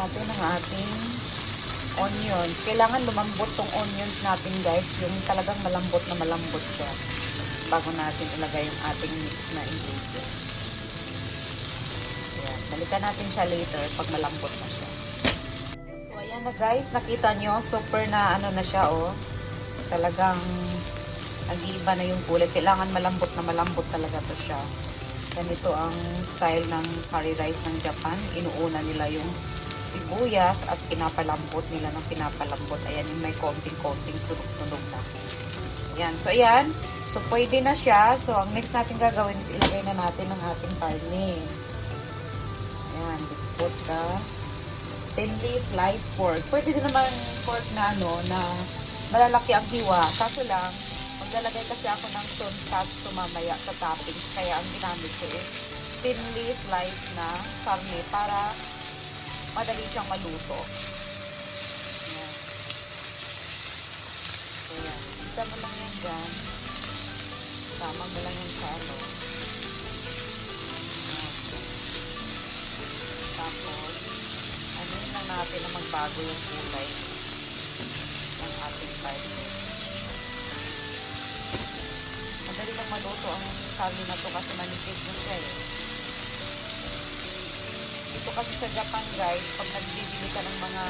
natin ang ating onions. Kailangan lumambot tong onions natin, guys. Yung talagang malambot na malambot siya. Bago natin ilagay yung ating mix na ingredients. Ayan. Balikan natin siya later pag malambot na siya. So, ayan na guys. Nakita nyo, super na ano na siya, oh. Talagang nag-iiba na yung kulay. Kailangan malambot na malambot talaga to siya. Ganito ang style ng curry rice ng Japan. Inuuna nila yung sibuyas at pinapalambot nila ng pinapalambot. Ayan, yung may konting-konting tunog-tunog na. Ayan. So, ayan. So, pwede na siya. So, ang next natin gagawin is ilagay na natin ang ating karne. Ayan. Let's put the thinly sliced pork. Pwede din naman pork na ano, na malalaki ang hiwa. Kaso lang, maglalagay kasi ako ng tonkatsu mamaya sa toppings. Kaya ang ginamit ko is thinly sliced na karne para madali siyang maluto. Ayan. So, yan. Isa mo lang yan dyan. Tama mo lang yan sa ano. Ayan. Tapos, ano yun lang natin na magbago yung kulay ng ating karne. Madali lang maluto ang karne na to kasi manipis na siya eh. Dito kasi sa Japan guys, pag nagbibili ka ng mga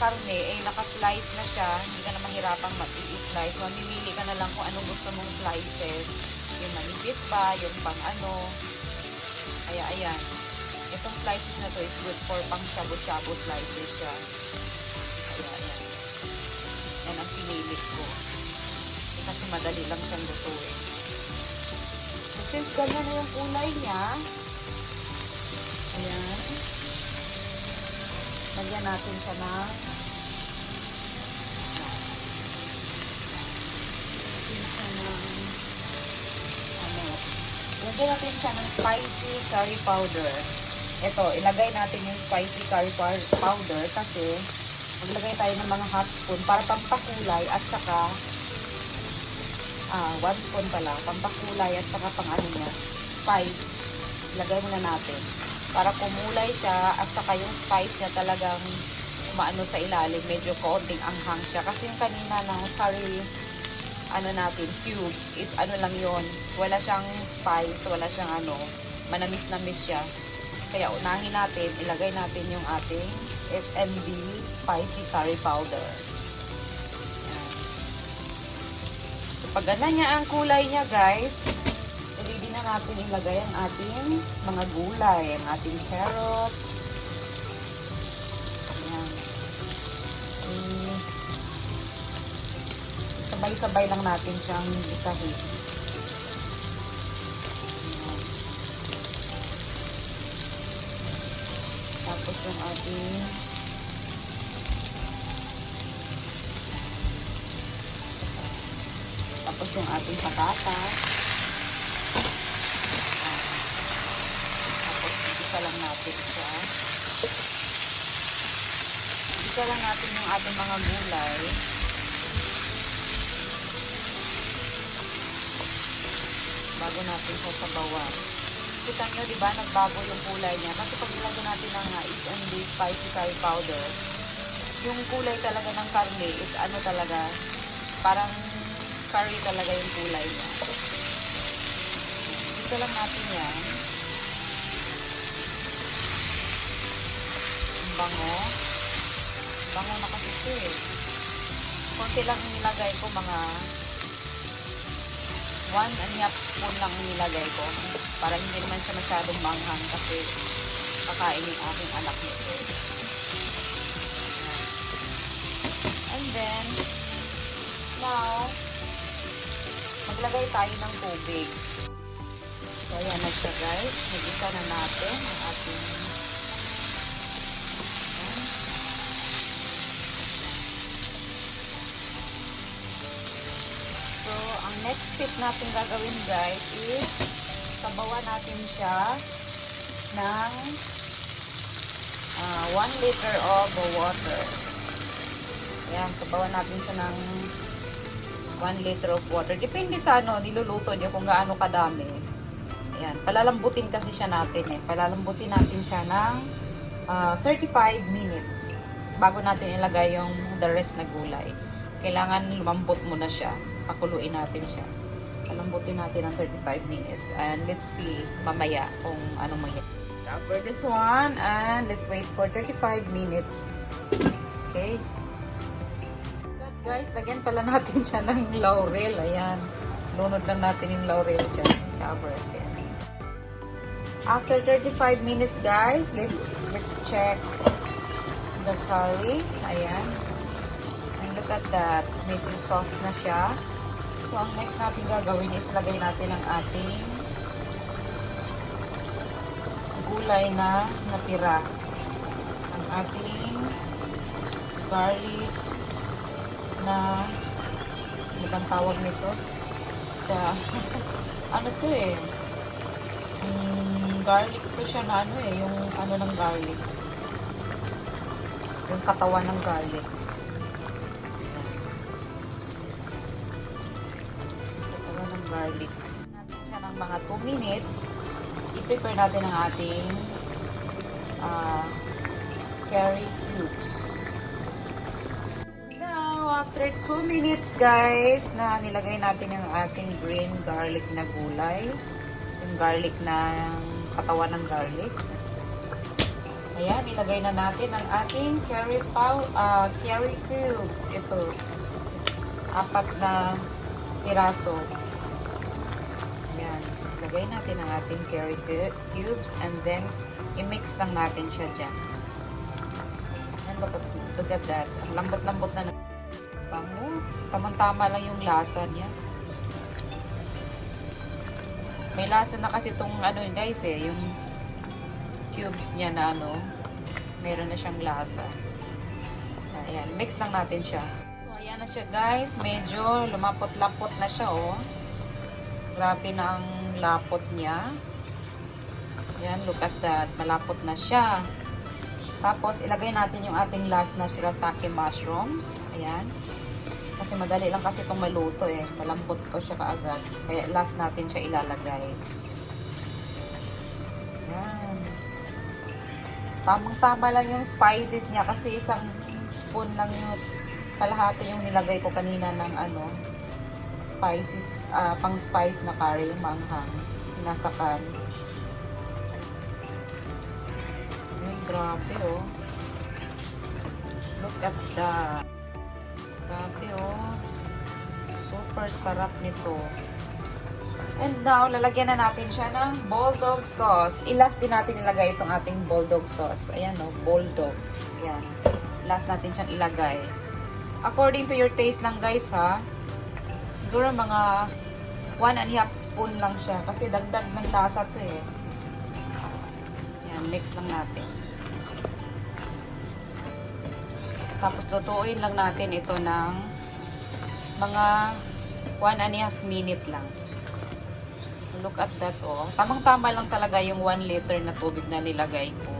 karne, eh naka-slice na siya, hindi ka na mahirapang mag-i-slice. Mamimili ka na lang kung anong gusto mong slices. Yung manipis pa, yung pang ano. Kaya ayan, itong slices na to is good for pang shabu-shabu slices siya. Kaya ayan. Yan ang pinilit ko. Kasi madali lang siyang lutuin. So, since ganyan na yung kulay niya, ayan, lagyan natin siya ng lagyan natin siya ng spicy curry powder. Ito, ilagay natin yung spicy curry powder kasi maglagay tayo ng mga hot spoon para pampakulay at saka 1 spoon pala, pampakulay at saka pang ano niya, spice. Ilagay muna natin para kumulay siya at saka yung spice niya talagang umaano sa ilalim, medyo konting anghang siya. Kasi yung kanina ng curry, ano natin, cubes, is ano lang yon, wala siyang spice, wala siyang ano, manamis-namis siya. Kaya unahin natin, ilagay natin yung ating S&B spicy curry powder. Pag ganyan niya ang kulay niya guys, ready na natin ilagay ang ating mga gulay, ang ating carrots. Ayan. Sabay-sabay lang natin siyang isahin. Ayan. Tapos yung ating yung ating patatas. Tapos, isa lang natin siya. Isa lang natin yung ating mga gulay. Bago natin siya sabawan. Kita nyo, diba, nagbago yung kulay niya. Kasi pag nilagyan natin ng S&B spicy curry powder, yung kulay talaga ng karne is ano talaga, parang curry talaga yung kulay niya. Ito lang natin yan. Bango. Bango na kasi ito eh. Konti lang nilagay ko, mga 1.5 spoon lang nilagay ko. Para hindi naman siya masyadong manghang kasi kakain yung aking anak nito. And then, now, maglagay tayo ng tubig. So, ayan na siya guys. Mag-isa na natin ang ating so, ang next step natin gagawin guys is sabawan natin siya ng 1 liter of water. Ayan, sabawan natin siya ng 1 liter of water. Depende sa ano, niluluto niyo kung gaano kadami. Ayan, palalambutin kasi siya natin eh. Palalambutin natin siya ng 35 minutes bago natin ilagay yung the rest na gulay. Kailangan lumambot muna siya. Pakuluin natin siya. Palambutin natin ng 35 minutes. And let's see mamaya kung anong mangyayari. Cover this one and let's wait for 35 minutes. Okay. But guys, lagyan pala natin siya ng laurel. Ayan. Lunod lang natin yung laurel dyan. Cover again. After 35 minutes guys, let's check the curry. Ayan. And look at that. Medyo soft na siya. So, ang next natin gagawin is lagay natin ang ating gulay na natira. Ang ating garlic na ano bang tawag nito? Sa ano to eh? Garlic to siya na ano eh. Yung ano ng garlic. Yung katawan ng garlic. Katawan ng garlic. Natin siya ng mga 2 minutes. I-prepare natin ang ating curry cubes. Now, after 2 minutes guys, na nilagay natin yung ating green garlic na gulay. Yung garlic na katawan ng garlic. Ayan, ilagay na natin ang ating curry cubes. Ito. 4 na piraso. Ayan. Ilagay natin ang ating curry cubes and then i-mix lang natin siya dyan. And look at that. Ang lambot-lambot na bango. Tamang-tama lang yung lasa niya. May lasa na kasi itong ano guys eh, yung cubes niya na ano, meron na siyang lasa. Ayan, mix lang natin siya. So, ayan na siya guys. Medyo lumapot-lapot na siya oh. Grabe na ang lapot niya. Ayan, look at that. Malapot na siya. Tapos, ilagay natin yung ating last na shirataki mushrooms. Ayan. Kasi madali lang kasi itong maluto eh. Malambot to siya kaagad. Kaya last natin siya ilalagay. Ayan. Tamang-tama lang yung spices niya kasi isang spoon lang yung kalahati yung nilagay ko kanina ng ano, spices, pang spice na curry, yung manghang. Nasa can. Ayan, grabe oh. Look at that. Grabe oh. Super sarap nito. And now, lalagyan na natin siya ng bulldog sauce. I-last din natin ilagay itong ating bulldog sauce. Ayan oh, bulldog. Ayan. Last natin siyang ilagay. According to your taste lang guys ha. Siguro mga 1½ spoon lang siya. Kasi dagdag ng lasa to eh. Ayan, mix lang natin. Tapos lutuin lang natin ito ng mga 1½ minute lang. Look at that oh. Tamang-tama lang talaga yung 1 liter na tubig na nilagay ko.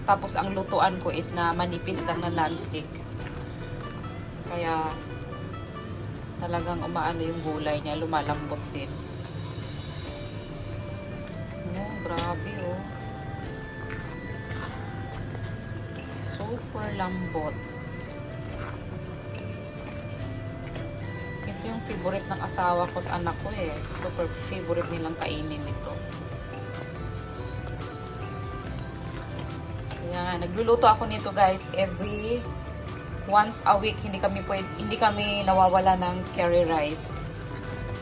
Tapos ang lutuan ko is na manipis lang na non-stick. Kaya talagang umaano yung gulay niya, lumalambot din. Oh, grabe oh. Super lambot. Ito yung favorite ng asawa ko at anak ko eh. Super favorite nilang kainin ito. Kaya nagluluto ako nito guys every once a week. Hindi kami nawawala ng curry rice.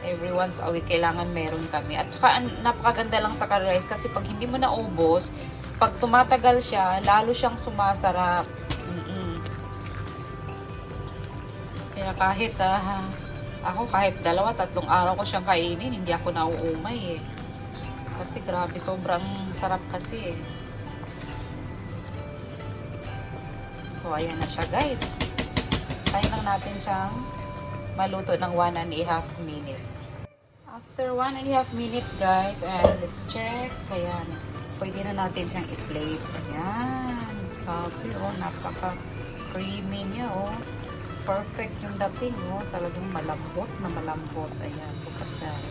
Every once a week kailangan meron kami. At saka napakaganda lang sa curry rice kasi pag hindi mo naubos, pag tumatagal siya, lalo siyang sumasarap. Kaya kahit ako kahit 2-3 araw ko siyang kainin, hindi ako nauumay eh. Kasi grabe, sobrang sarap kasi eh. So, ayan na siya guys. Tayin lang natin siyang maluto ng 1½ minute. After 1½ minutes guys, and let's check. Ayan. Pwede na natin siyang i-plate. Ayan. Grabe oh, napaka-creamy niya oh. Perfect yung dating, oh. Talagang malambot na malambot. Ayan, look at that.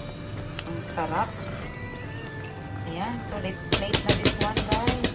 Ang sarap. Ayan, so let's plate na this one, guys.